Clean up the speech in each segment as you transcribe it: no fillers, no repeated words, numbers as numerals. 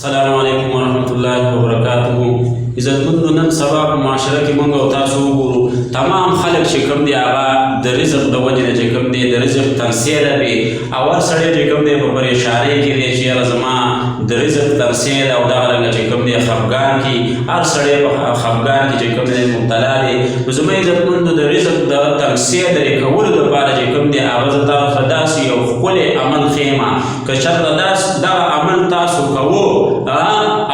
السلام علیکم ورحمۃ اللہ وبرکاتہ. عزتمندو نن سبا په معاشره کې موږ او تاسو وګورو تمام خلک چې کوم دی هغه د رزق د وجې نه چې کوم دی د رزق تنسیه ده وي او هر سړی چې کوم دی په پریشانۍ کې دی چې یاره زما د رزق تنسیه ده او دغه رنګه چې کوم دی خفګان کې هر سړی په خفګان کې چې کوم دی مبتلا دی. نو زما عزتمندو د رزق د تنسیه د کولو دپاره چې کوم دی هغه زه تاسو ته داسې یو ښکلی عمل ښیم که چېرته دغه عمل تاسو کوو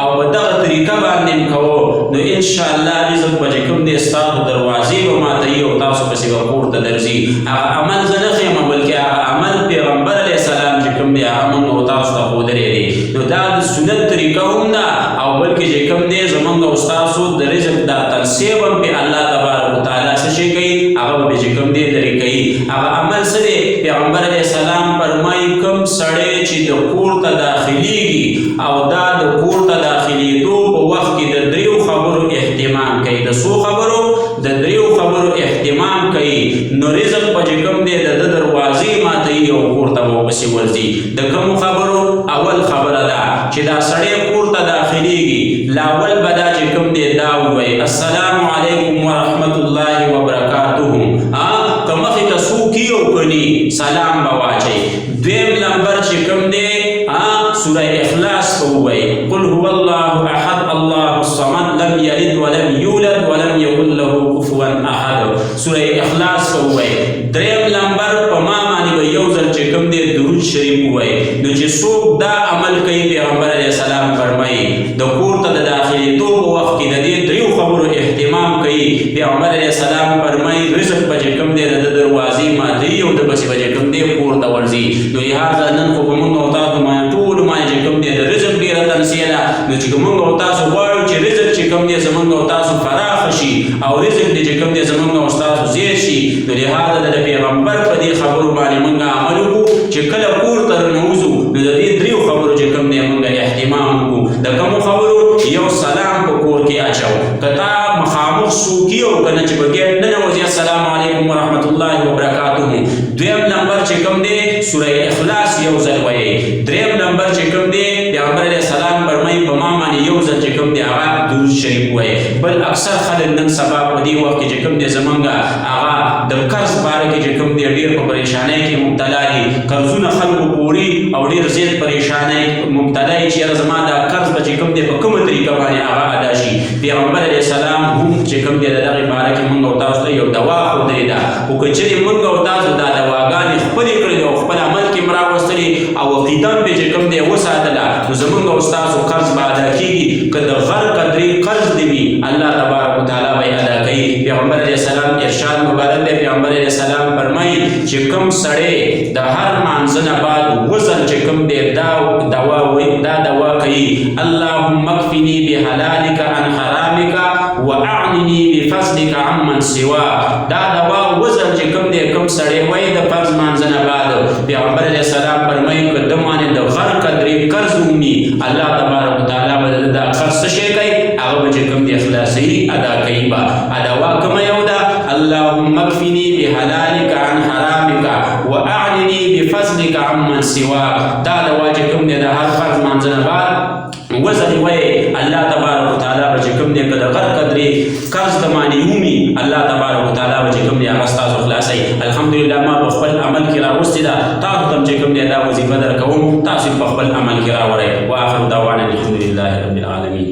او په دغه طریقه باندې کوو نو انشاءالله رزق به چې کوم دی ستاسو دروازې به ماتوي او تاسو پسې به کور ته درځي. هغه عمل زه نه ښیم بلکې هغه عمل پیغمبر علیه السلام چې کوم دی هغه موږ او تاسو ته ښودلی دی. نو دا د سنت طریقه هم ده او بلکې چې کوم دی زموږ او ستاسو د رزق دا تنسیب هم پې الله تبارک وتعالی څه شی کوي هغه به چې کوم دی لرې کوي. هغه عمل څه دی؟ پیغمبر علیه السلام فرمایي کوم سړی چې د کور ته داخلیږي او دا د کور ته داخلیدو په وخت کې د دریو خبرو اهتمام کوي. د څو خبرو؟ د دریو خبرو اهتمام کوي نو رزق به چې کوم دی د ده دروازې ماتوي او کور ته به ورپسې ورځي. د کومو خبرو؟ اول خبره ده چې دا سړی کور ته داخلیږي لاول به دا چې کوم دی دا ووایي السلام علیکم ورحمت الله وبرکاتہ. که مخې ته څوک یي او که ني سلام به واچوي. دویم نمبر چې کوم دی سوره اخلاص به ووایي قل هو الله احد الله الصمد لم یلد ولم یولد ولم یکن له کفوا احد. سوره اخلاص به ووایي. دریم نمبر په ما باندې به یو ځل چې کوم دی درود شریف ووایي. نو چې څوک دا عمل کوي پیغمبر علیه السلام فرمایي د کور ته د داخلېدو په وخت کې د دې دریو خبرو اهتمام کوي پیغمبر علیه السلام فرمایي رزق به چې کوم دی د ده دروازې ماتوي او د پسې به چې کوم دی کور ته ورځي. نو لهذا نن خو به موږ او تاسو ټولو باندې چې کوم دی د رزق ډېره تنسیه ده. نو چې موږ او تاسو غواړو چې رزق چې کوم دی زموږ او تاسو فراخ شي او رزق دی چې کوم دی زموږ او تاسو زیات شي نو لهذا د پیغمبر په دې خبرو باندې موږ عمل وکړو چې کله کور ته رانوځو نو د دې دریو خبرو چې کوم دی موږ اهتمام وکړو. د کومو خبرو؟ یو سلام په کور کې اچو که تا مخامخ څوک یي او که نه چې په ګیټ ننوځي السلام علیکم ورحمت الله وبرکاتہ. دویم نمبر چې کوم دی سوره اخلاص یو ځل وایي. دریم نمبر چې کوم دی پیغمبر علیه السلام فرمایي په ما باندې یو ځل چې کوم دی هغه درود شریف وایي. بل اکثر خلک نن سبا په دې وخت کې چې کوم دی زمونږ هغه د قرض باره کې چې کوم دی ډېر په پریشانۍ کې مبتلا دي. قرضونه خلکو پوري او ډېر زیات پریشانۍ مبتلا دي چې یاره زما دا قرض به چې کوم دی په کومه طریقه باندې هغه ادا شي. پیغمبر علیه السلام هم چې کوم دی د دغې باره کې موږ او تاسو ته یو دوا ښودلې ده. خو که چېرې موږ او تاسو دا دواګانې خپلې کړې دي او خپل عمل کې م راوستلې او عقیده م پې چې کوم دی وساتله نو زموږ او ستاسو قرض به ادا کېږي. که د غر قدرې قرض دې وي الله تبارک وتعالی به یې ادا کوي. پیغمبر علیه السلام ارشاد مبارک دی. پیغمبر علیه السلام فرمایي چې کوم سړی د هر مانځه نه بعد وزن چې کوم دی دا دوا کوي اللهم اکفني بحلالک عن حرامک واعنني بفضلک عمن سوا. دا دوا وزن چې کوم دی کوم سړی وایي د فرض مانځه نه بعد پیغمبر علیه السلام فرمایي که ده باندې د غر قدرې قرض ومي الله تبارک وتعالی به دا قرض څه شی کوي هغه به چې کوم دی اخلاصي ادا کوي. به دوا کومه یو ده اللهم اکفني بحلالک عن حرامک واعنني بفضلک عمن سوا. دا دوا چې کوم دی د هر فرض مانځه نه بعد وزن وایي الله تبارک وتعالی به چې کوم دی که د غر قدرې قرض د باندې ومي الله تبارک وتعالی به چې کوم دی هغه ستاسو خلاصوي. الحمدلله ما په خپل عمل کې راوستې ده. تاسو ته هم چې کوم دی دا وظیفه در کوم تاسو په خپل عمل کې راوړئ. واخر دعوانا الحمدلله رب العالمین.